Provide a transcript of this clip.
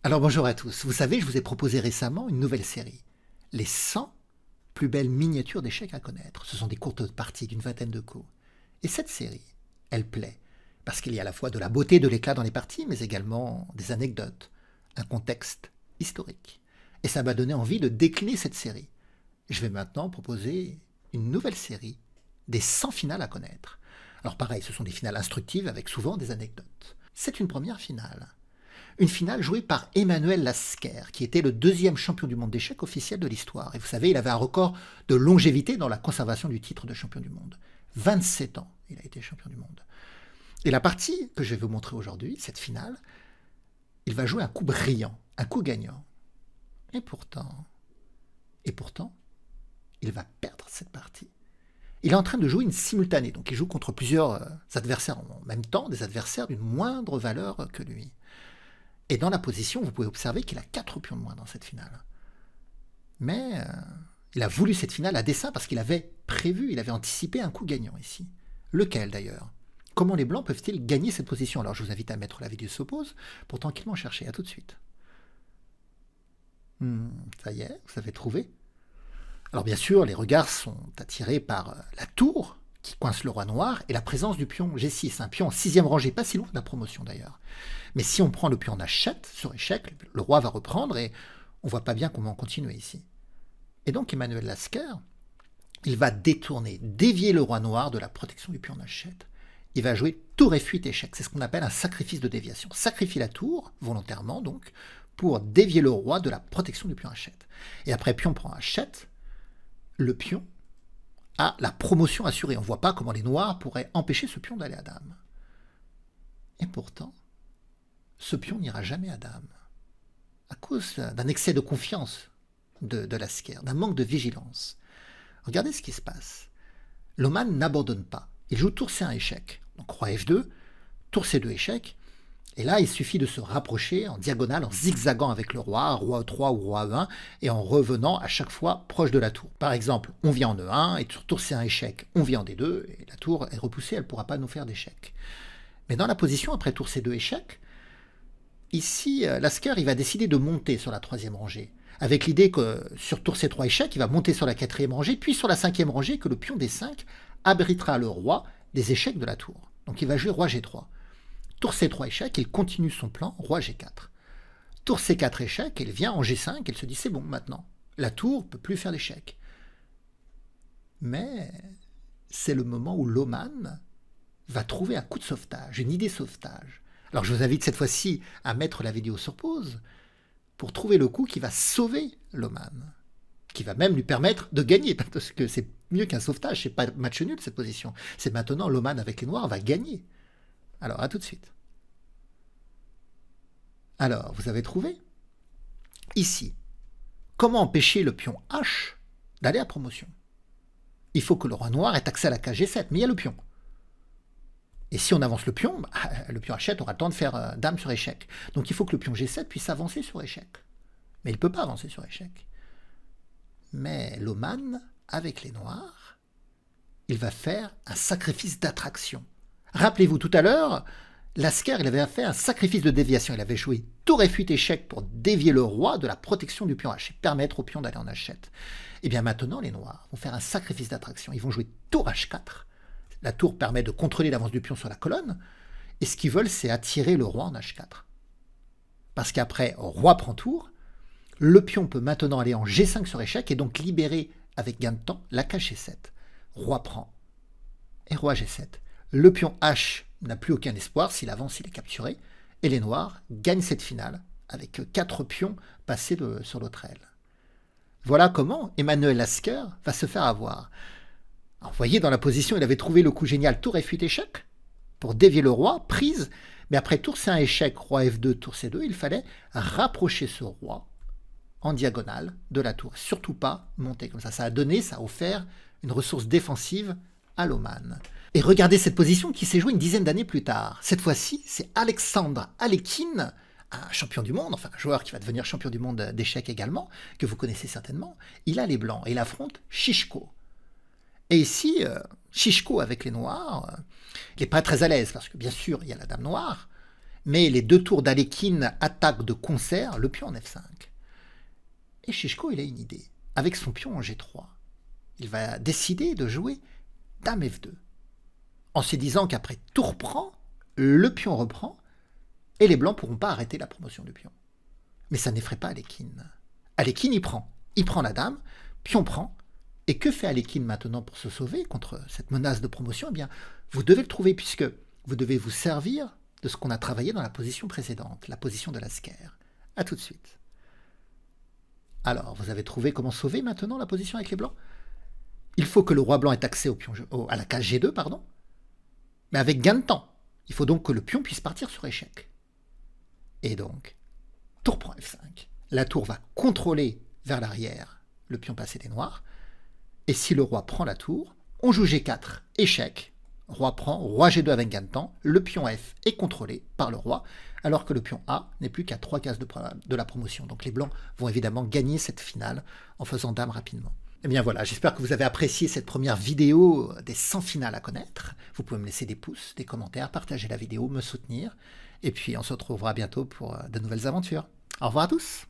Alors bonjour à tous. Vous savez, je vous ai proposé récemment une nouvelle série. Les 100 plus belles miniatures d'échecs à connaître. Ce sont des courtes parties d'une vingtaine de coups. Et cette série, elle plaît. Parce qu'il y a à la fois de la beauté, de l'éclat dans les parties, mais également des anecdotes, un contexte historique. Et ça m'a donné envie de décliner cette série. Je vais maintenant proposer une nouvelle série des 100 finales à connaître. Alors pareil, ce sont des finales instructives avec souvent des anecdotes. C'est une première finale. Une finale jouée par Emmanuel Lasker, qui était le deuxième champion du monde d'échecs officiel de l'histoire. Et vous savez, il avait un record de longévité dans la conservation du titre de champion du monde. 27 ans, il a été champion du monde. Et la partie que je vais vous montrer aujourd'hui, cette finale, il va jouer un coup brillant, un coup gagnant. Et pourtant, il va perdre cette partie. Il est en train de jouer une simultanée, donc il joue contre plusieurs adversaires en même temps, des adversaires d'une moindre valeur que lui. Et dans la position, vous pouvez observer qu'il a 4 pions de moins dans cette finale. Mais il a voulu cette finale à dessein parce qu'il avait prévu, il avait anticipé un coup gagnant ici. Lequel d'ailleurs? Comment les blancs peuvent-ils gagner cette position? Alors je vous invite à mettre la vidéo sur pause pour tranquillement chercher. À tout de suite. Ça y est, vous avez trouvé. Alors bien sûr, les regards sont attirés par la tour qui coince le roi noir et la présence du pion G6, un pion en 6e rangée, pas si loin de la promotion d'ailleurs. Mais si on prend le pion en H7 sur échec, le roi va reprendre et on voit pas bien comment continuer ici. Et donc Emmanuel Lasker, il va détourner, dévier le roi noir de la protection du pion en H7. Il va jouer tour F8 échec, c'est ce qu'on appelle un sacrifice de déviation. Sacrifie la tour, volontairement donc, pour dévier le roi de la protection du pion H7. Et après pion prend H7, le pion a la promotion assurée. On ne voit pas comment les noirs pourraient empêcher ce pion d'aller à dame. Et pourtant, ce pion n'ira jamais à dame, à cause d'un excès de confiance de Lasker, d'un manque de vigilance. Regardez ce qui se passe. Loman n'abandonne pas. Il joue tour C1 échec. Donc roi F2, tour C2 échec. Et là, il suffit de se rapprocher en diagonale, en zigzagant avec le roi E3 ou roi E1, et en revenant à chaque fois proche de la tour. Par exemple, on vient en E1, et sur tour C1 échec, on vient en D2, et la tour est repoussée, elle ne pourra pas nous faire d'échec. Mais dans la position après tour C2 échec, ici, Lasker, il va décider de monter sur la 3e rangée, avec l'idée que sur tour C3 échec, il va monter sur la 4e rangée, puis sur la 5e rangée, que le pion D5 abritera le roi des échecs de la tour. Donc il va jouer roi G3. Tour C3 échec, il continue son plan, roi G4. Tour C4 échec, il vient en G5, il se dit c'est bon maintenant, la tour ne peut plus faire d'échec. Mais c'est le moment où Loman va trouver un coup de sauvetage, une idée de sauvetage. Alors je vous invite cette fois-ci à mettre la vidéo sur pause pour trouver le coup qui va sauver Loman, qui va même lui permettre de gagner, parce que c'est mieux qu'un sauvetage, c'est pas match nul cette position. C'est maintenant Loman avec les noirs va gagner. Alors, à tout de suite. Alors, vous avez trouvé? Ici, comment empêcher le pion H d'aller à promotion? Il faut que le roi noir ait accès à la case G7, mais il y a le pion. Et si on avance le pion H7 aura le temps de faire dame sur échec. Donc il faut que le pion G7 puisse avancer sur échec. Mais il ne peut pas avancer sur échec. Mais Loman, avec les noirs, il va faire un sacrifice d'attraction. Rappelez-vous, tout à l'heure, Lasker, il avait fait un sacrifice de déviation. Il avait joué tour F8 échec pour dévier le roi de la protection du pion H et permettre au pion d'aller en H7. Et bien maintenant, les noirs vont faire un sacrifice d'attraction. Ils vont jouer tour H4. La tour permet de contrôler l'avance du pion sur la colonne. Et ce qu'ils veulent, c'est attirer le roi en H4. Parce qu'après, roi prend tour, le pion peut maintenant aller en G5 sur échec et donc libérer, avec gain de temps, la case G7. Roi prend. Et roi G7. Le pion H n'a plus aucun espoir, s'il avance, il est capturé, et les noirs gagnent cette finale, avec 4 pions passés sur l'autre aile. Voilà comment Emmanuel Lasker va se faire avoir. Alors, vous voyez, dans la position, il avait trouvé le coup génial tour F8 échec, pour dévier le roi, prise, mais après tour C1 échec, roi F2, tour C2, il fallait rapprocher ce roi en diagonale de la tour, surtout pas monter comme ça. Ça a offert une ressource défensive à Loman. Et regardez cette position qui s'est jouée une dizaine d'années plus tard. Cette fois-ci, c'est Alexandre Alekhine, un champion du monde, enfin un joueur qui va devenir champion du monde d'échecs également, que vous connaissez certainement. Il a les blancs et il affronte Shishko. Et ici, Shishko avec les noirs, il n'est pas très à l'aise parce que bien sûr, il y a la dame noire, mais les deux tours d'Alekhine attaquent de concert le pion en F5. Et Chichko, il a une idée. Avec son pion en G3, il va décider de jouer Dame F2, en se disant qu'après tour prend, le pion reprend, et les blancs ne pourront pas arrêter la promotion du pion. Mais ça n'effraie pas Alekhine. Alekhine, il prend la dame, pion prend, et que fait Alekhine maintenant pour se sauver contre cette menace de promotion? Eh bien, vous devez le trouver, puisque vous devez vous servir de ce qu'on a travaillé dans la position précédente, la position de Lasker. A tout de suite. Alors, vous avez trouvé comment sauver maintenant la position avec les blancs? Il faut que le roi blanc ait accès à la case G2, pardon, mais avec gain de temps. Il faut donc que le pion puisse partir sur échec. Et donc, tour prend F5. La tour va contrôler vers l'arrière le pion passé des noirs. Et si le roi prend la tour, on joue G4, échec. Roi prend, roi G2 avec gain de temps. Le pion F est contrôlé par le roi, alors que le pion A n'est plus qu'à 3 cases de la promotion. Donc les blancs vont évidemment gagner cette finale en faisant dame rapidement. Eh bien voilà, j'espère que vous avez apprécié cette première vidéo des 100 finales à connaître. Vous pouvez me laisser des pouces, des commentaires, partager la vidéo, me soutenir. Et puis on se retrouvera bientôt pour de nouvelles aventures. Au revoir à tous!